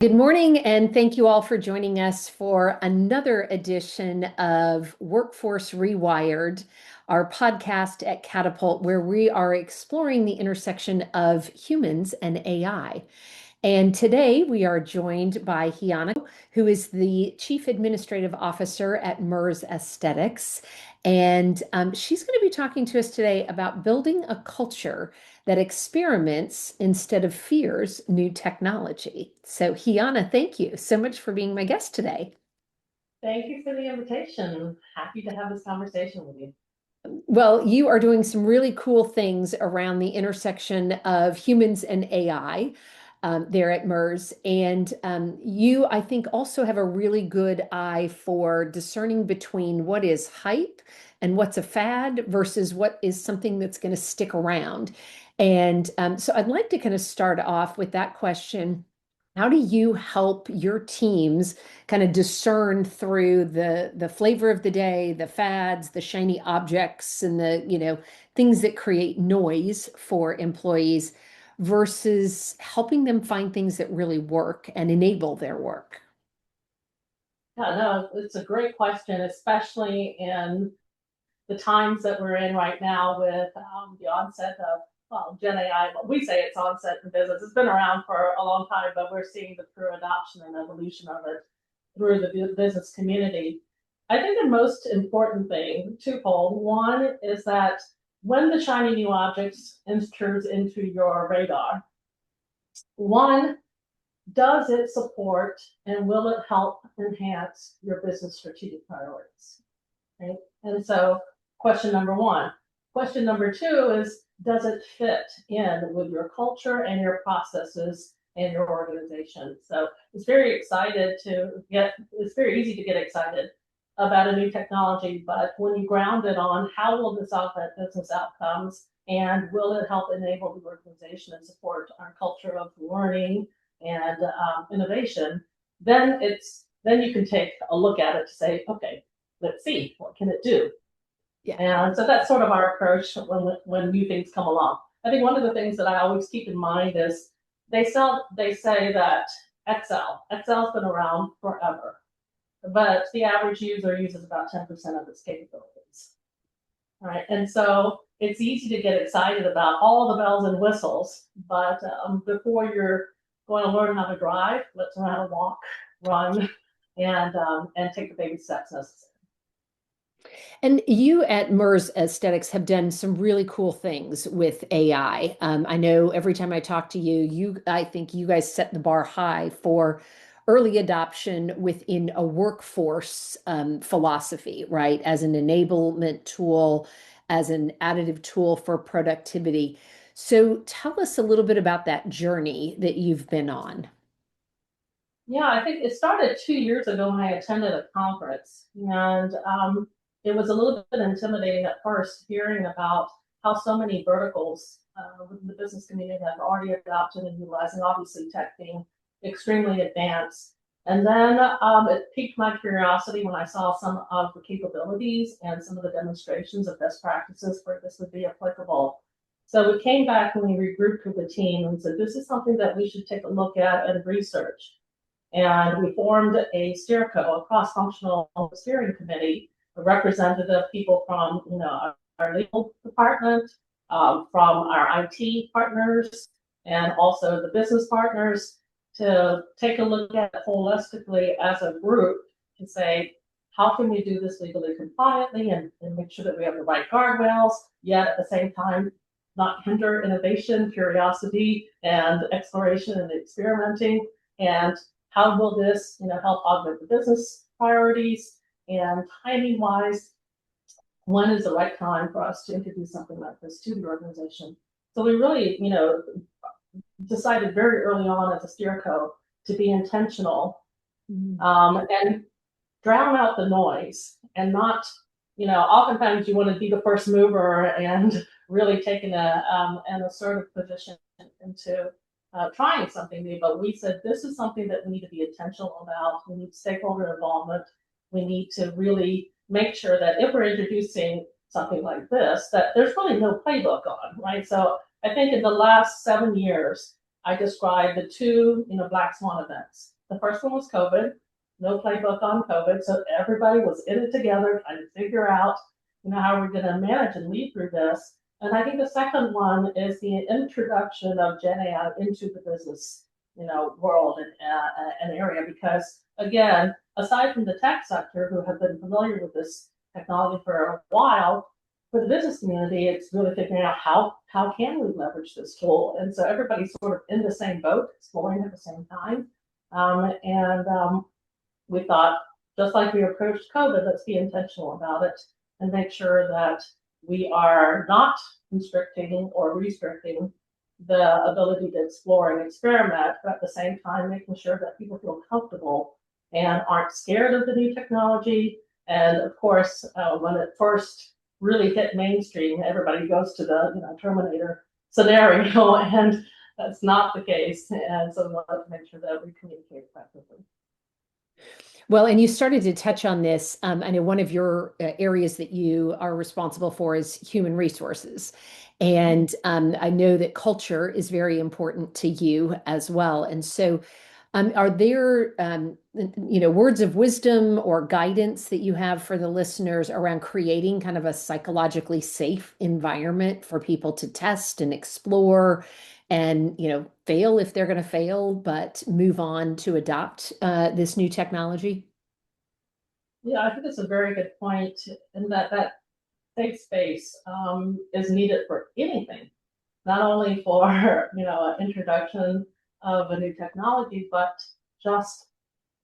Good morning, and thank you all for joining us for another edition of Workforce Rewired, our podcast at Catapult, where we are exploring the intersection of humans and AI. And today we are joined by Hyunna, who is the Chief Administrative Officer at Merz Aesthetics. And she's going to be talking to us today about building a culture that experiments instead of fears new technology. So, Hyunna, thank you so much for being my guest today. Thank you for the invitation. I'm happy to have this conversation with you. Well, you are doing some really cool things around the intersection of humans and AI there at Merz. And you, I think, also have a really good eye for discerning between what is hype and what's a fad versus what is something that's going to stick around. And so I'd like to kind of start off with that question. How do you help your teams kind of discern through the flavor of the day, the fads, the shiny objects, and the things that create noise for employees versus helping them find things that really work and enable their work? Yeah, no, it's a great question, especially in the times that we're in right now with the onset of, well, GenAI. We say it's onset in business. It's been around for a long time, but we're seeing the true adoption and evolution of it through the business community. I think the most important thing, twofold. One is that when the shiny new objects enters into your radar, one, does it support and will it help enhance your business strategic priorities? Right? And so question number one. Question number two is, does it fit in with your culture and your processes and your organization? So it's very easy to get excited about a new technology, but when you ground it on how will this affect business outcomes and will it help enable the organization and support our culture of learning and innovation, then you can take a look at it to say, okay, let's see, what can it do? Yeah. And so that's sort of our approach when new things come along. I think one of the things that I always keep in mind is they say that Excel's been around forever, but the average user uses about 10% of its capabilities. All right, and so it's easy to get excited about all the bells and whistles, but before you're going to learn how to drive, let's learn how to walk, run, and take the baby steps necessary. And you at Merz Aesthetics have done some really cool things with AI. I know every time I talk to you, I think you guys set the bar high for early adoption within a workforce philosophy, right? As an enablement tool, as an additive tool for productivity. So tell us a little bit about that journey that you've been on. Yeah, I think it started 2 years ago when I attended a conference, and it was a little bit intimidating at first hearing about how so many verticals within the business community have already adopted and utilizing, obviously tech being extremely advanced. And then it piqued my curiosity when I saw some of the capabilities and some of the demonstrations of best practices where this would be applicable. So we came back and we regrouped with the team and said, this is something that we should take a look at and research. And we formed a SteerCo, a cross-functional steering committee, a representative people from our legal department, from our IT partners, and also the business partners to take a look at it holistically as a group to say, how can we do this legally compliantly and make sure that we have the right guardrails, yet at the same time not hinder innovation, curiosity, and exploration and experimenting, and how will this help augment the business priorities, and timing wise, when is the right time for us to introduce something like this to the organization? So we really decided very early on as a SteerCo to be intentional and drown out the noise, and not, oftentimes you want to be the first mover and really taking an assertive position into trying something new. But we said this is something that we need to be intentional about. We need stakeholder involvement. We need to really make sure that if we're introducing something like this, that there's really no playbook on, right? So I think in the last 7 years, I described the two, black swan events. The first one was COVID, no playbook on COVID, so everybody was in it together, trying to figure out, how we're going to manage and lead through this. And I think the second one is the introduction of GenAI into the business, world and area, because again, aside from the tech sector who have been familiar with this technology for a while, for the business community, it's really figuring out how can we leverage this tool. And so everybody's sort of in the same boat, exploring at the same time. And we thought, just like we approached COVID, let's be intentional about it and make sure that we are not constricting or restricting the ability to explore and experiment, but at the same time making sure that people feel comfortable and aren't scared of the new technology. And of course, when it first really hit mainstream, everybody goes to the Terminator scenario, and that's not the case. And so we want to make sure that we communicate effectively. Well, and you started to touch on this. I know one of your areas that you are responsible for is human resources. And I know that culture is very important to you as well. And so, are there, words of wisdom or guidance that you have for the listeners around creating kind of a psychologically safe environment for people to test and explore and, fail if they're going to fail, but move on to adopt this new technology? Yeah, I think it's a very good point, and that safe space is needed for anything, not only for an introduction of a new technology, but just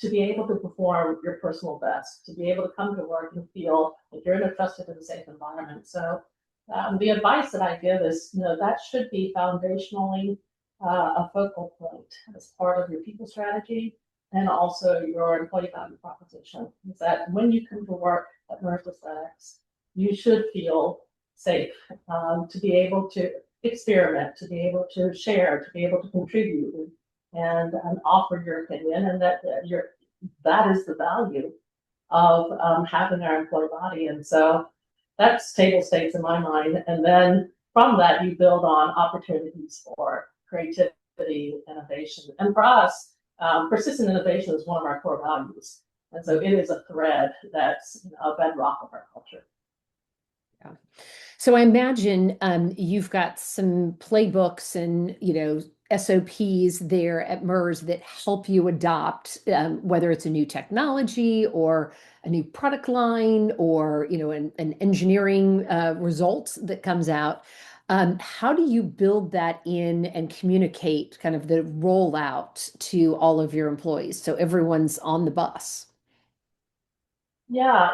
to be able to perform your personal best, to be able to come to work and feel like you're in a trusted and safe environment. So the advice that I give is, that should be foundationally a focal point as part of your people strategy and also your employee value proposition. Is that when you come to work at Merz Aesthetics, you should feel safe to be able to experiment, to be able to share, to be able to contribute and offer your opinion, and that is the value of having our employee body. And so that's table stakes in my mind. And then from that, you build on opportunities for creativity, innovation. And for us, persistent innovation is one of our core values. And so it is a thread that's a bedrock of our culture. Yeah. So I imagine you've got some playbooks and SOPs there at Merz that help you adopt, whether it's a new technology or a new product line or an engineering result that comes out. How do you build that in and communicate kind of the rollout to all of your employees so everyone's on the bus? Yeah,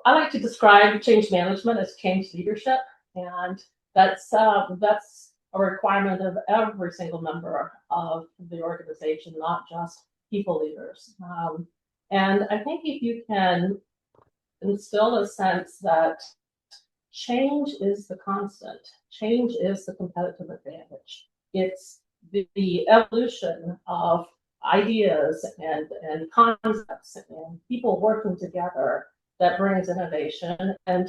I like to describe change management as change leadership, and that's a requirement of every single member of the organization, not just people leaders. And I think if you can instill a sense that change is the constant, change is the competitive advantage. It's the evolution of ideas and concepts and people working together that brings innovation, and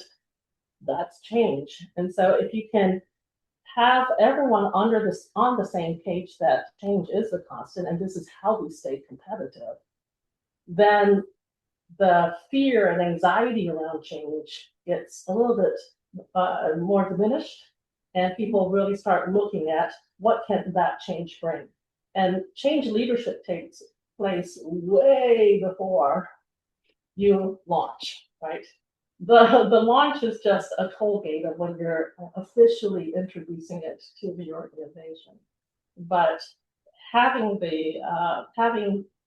that's change. And so if you can have everyone on the same page that change is the constant and this is how we stay competitive, then the fear and anxiety around change gets a little bit more diminished, and people really start looking at what can that change bring. And change leadership takes place way before you launch, right? The launch is just a toll gate of when you're officially introducing it to the organization. But having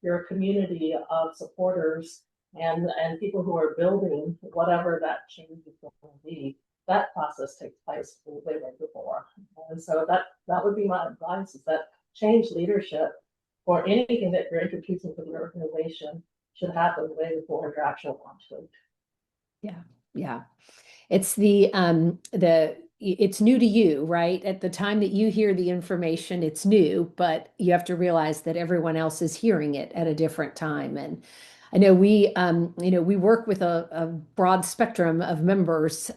your community of supporters and people who are building whatever that change is going to be, that process takes place way before. And so that would be my advice, is that change leadership for anything that you're introducing to the organization should happen way before your actual launch date. Yeah, yeah. It's it's new to you, right? At the time that you hear the information, it's new, but you have to realize that everyone else is hearing it at a different time. And I know we work with a broad spectrum of members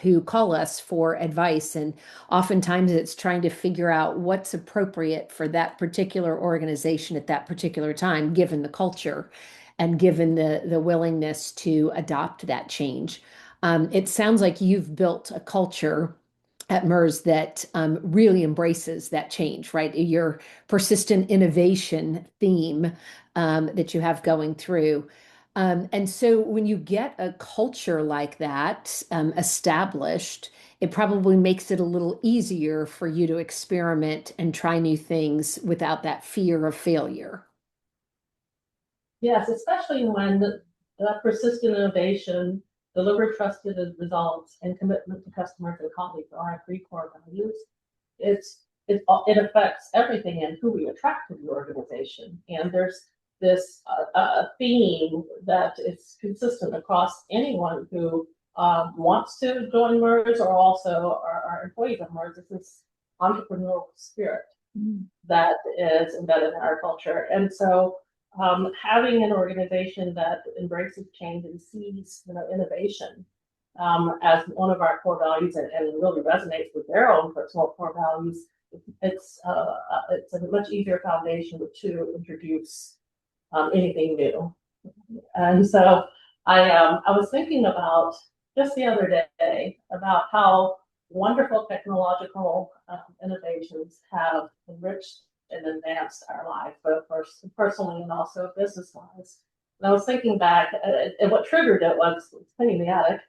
who call us for advice, and oftentimes it's trying to figure out what's appropriate for that particular organization at that particular time, given the culture and given the willingness to adopt that change. It sounds like you've built a culture at Merz that really embraces that change, right? Your persistent innovation theme that you have going through. And so when you get a culture like that established, it probably makes it a little easier for you to experiment and try new things without that fear of failure. Yes, especially when that persistent innovation, deliver trusted results, and commitment to customers and colleagues are our three core values. It affects everything and who we attract to the organization. And there's this theme that is consistent across anyone who wants to join Merz, or also our employees of Merz. It's this entrepreneurial spirit that is embedded in our culture. And so having an organization that embraces change and sees innovation as one of our core values, and really resonates with their own personal core values, it's a much easier foundation to introduce anything new. And so I was thinking about just the other day about how wonderful technological innovations have enriched and advanced our life, both personally and also business-wise. And I was thinking back, and what triggered it was cleaning the attic,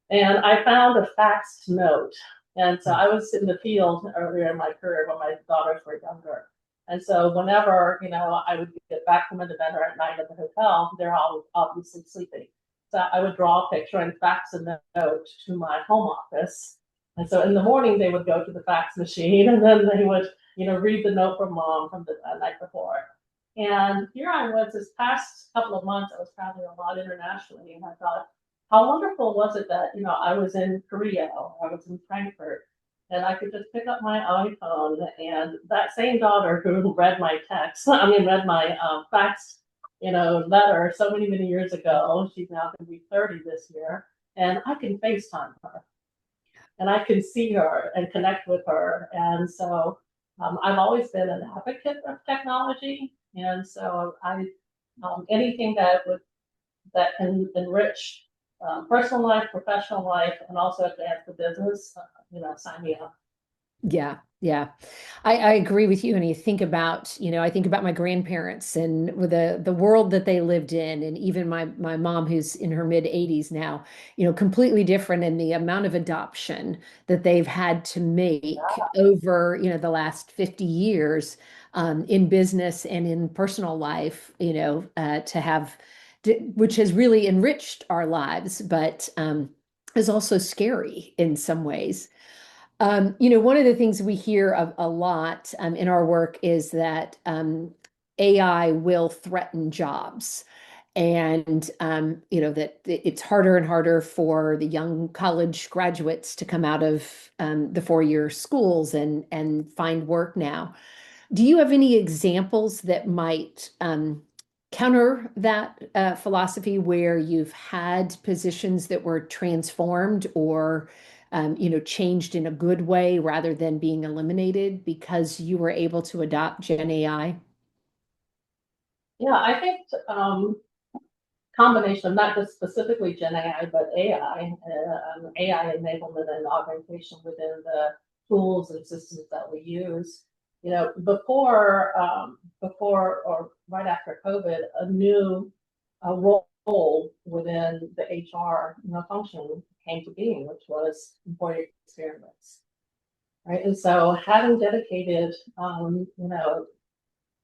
and I found a faxed note. And so I was in the field earlier in my career when my daughters were younger. And so whenever, I would get back from the vendor at night at the hotel, they're all obviously sleeping. So I would draw a picture and fax a note to my home office. And so in the morning, they would go to the fax machine, and then they would, read the note from mom from the night before. And here I was this past couple of months, I was traveling a lot internationally, and I thought, how wonderful was it that, I was in Korea, or I was in Frankfurt, and I could just pick up my iPhone, and that same daughter who read my text, read my fax, letter so many, many years ago, she's now going to be 30 this year, and I can FaceTime her, and I can see her and connect with her. And so I've always been an advocate of technology, and so anything that can enrich personal life, professional life, and also advance the business, sign me up. Yeah, yeah. I agree with you. And you think about, I think about my grandparents and with the world that they lived in, and even my mom who's in her mid 80s now, completely different in the amount of adoption that they've had to make over, the last 50 years in business and in personal life, to have, which has really enriched our lives, but is also scary in some ways. One of the things we hear a lot in our work is that AI will threaten jobs. And that it's harder and harder for the young college graduates to come out of the 4-year schools and find work now. Do you have any examples that might counter that philosophy where you've had positions that were transformed or changed in a good way rather than being eliminated because you were able to adopt Gen AI? Yeah, I think combination of not just specifically Gen AI, but AI enablement and augmentation within the tools and systems that we use. Before or right after COVID, a new role within the HR function came to being, which was employee experience, right? And so having dedicated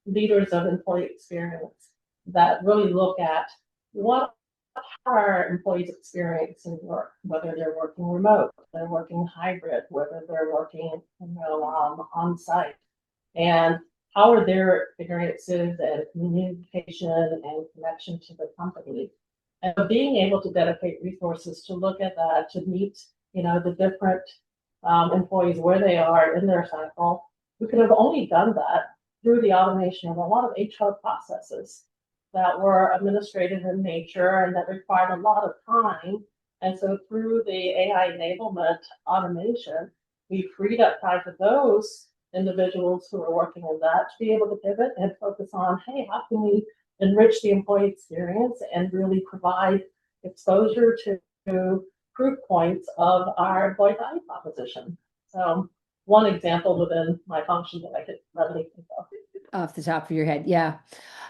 leaders of employee experience that really look at what are employees experiencing work, whether they're working remote, they're working hybrid, whether they're working on site, and how are their experiences and communication and connection to the company. And being able to dedicate resources to look at that, to meet the different employees where they are in their cycle. We could have only done that through the automation of a lot of HR processes. that were administrative in nature and that required a lot of time. And so through the AI enablement automation, we freed up time for those individuals who are working in that to be able to pivot and focus on, hey, how can we enrich the employee experience and really provide exposure to proof points of our employee value proposition. So one example within my function that I could readily think of. Off the top of your head, yeah.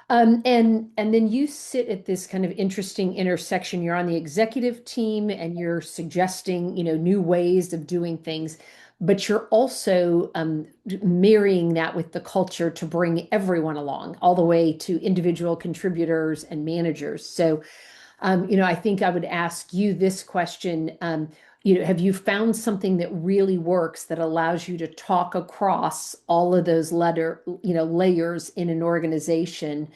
And then you sit at this kind of interesting intersection. You're on the executive team and you're suggesting, new ways of doing things, but you're also marrying that with the culture to bring everyone along, all the way to individual contributors and managers. So I think I would ask you this question. Have you found something that really works that allows you to talk across all of those layers in an organization,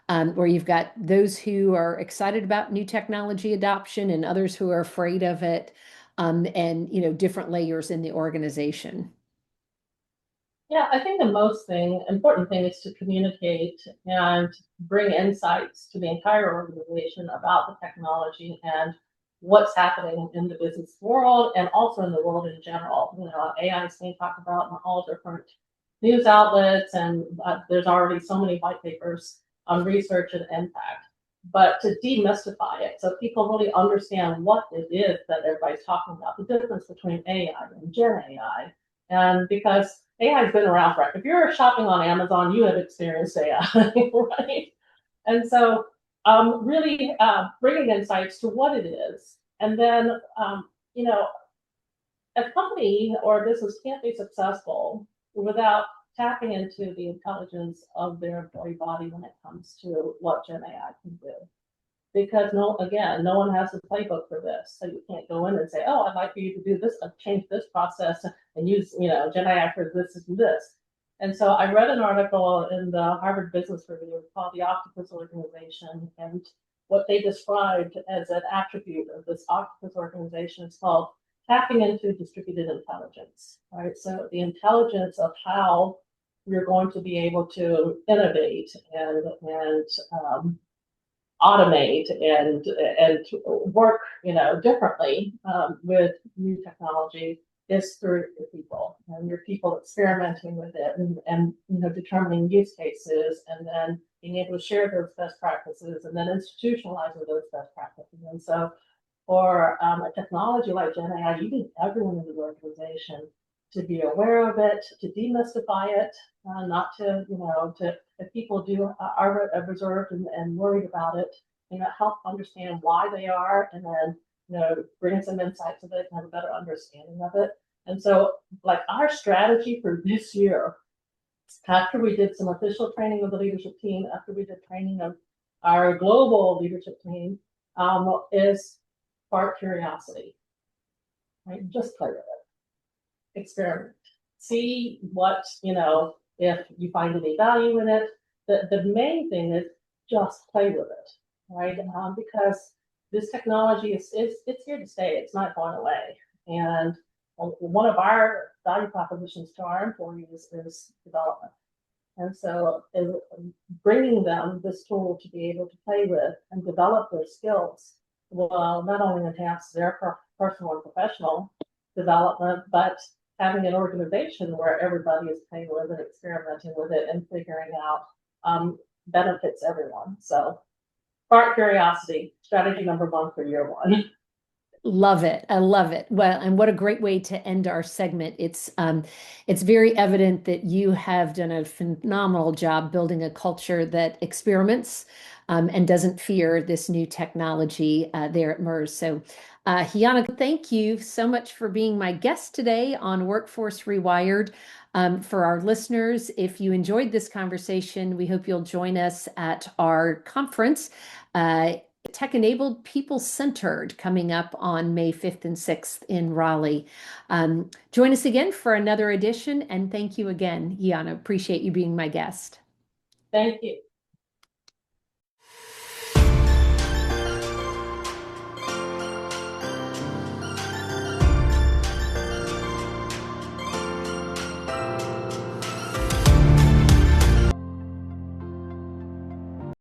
where you've got those who are excited about new technology adoption and others who are afraid of it, and different layers in the organization? Yeah, I think the most important thing is to communicate and bring insights to the entire organization about the technology and what's happening in the business world and also in the world in general. AI is being talked about in all different news outlets, and there's already so many white papers on research and impact. But to demystify it so people really understand what it is that everybody's talking about, the difference between AI and Gen AI. And because AI has been around for, if you're shopping on Amazon, you have experienced AI, right? And so really bringing insights to what it is. And then, a company or a business can't be successful without tapping into the intelligence of their employee body when it comes to what Gen AI can do. Because no one has a playbook for this. So you can't go in and say, oh, I'd like for you to do this, change this process and use, Gen AI for this and this. And so I read an article in the Harvard Business Review called the Octopus Organization, and what they described as an attribute of this Octopus Organization is called tapping into distributed intelligence, right? So the intelligence of how we're going to be able to innovate and automate and work, differently with new technology is through your people and your people experimenting with it and determining use cases and then being able to share those best practices and then institutionalizing those best practices. And so for a technology like Gen AI, you need everyone in the organization to be aware of it, to demystify it, not to, if people are reserved and worried about it, help understand why they are, and then, bring some insights of it and have a better understanding of it. And so, like our strategy for this year, after we did some official training of the leadership team, after we did training of our global leadership team, is spark curiosity, right? Just play with it, experiment, see what, if you find any value in it. The main thing is just play with it, right? Because this technology it's here to stay. It's not going away. And one of our value propositions to our employees is development. And so bringing them this tool to be able to play with and develop their skills will not only enhance their personal and professional development, but having an organization where everybody is playing with it, experimenting with it, and figuring out benefits everyone. So spark curiosity, strategy number 1 for year 1. Love it. I love it. Well, and what a great way to end our segment. It's very evident that you have done a phenomenal job building a culture that experiments, and doesn't fear this new technology there at Merz. So, Hyunna, thank you so much for being my guest today on Workforce Rewired. For our listeners, if you enjoyed this conversation, we hope you'll join us at our conference, Tech-Enabled People-Centered, coming up on May 5th and 6th in Raleigh. Join us again for another edition, and thank you again, Hyunna. Appreciate you being my guest. Thank you.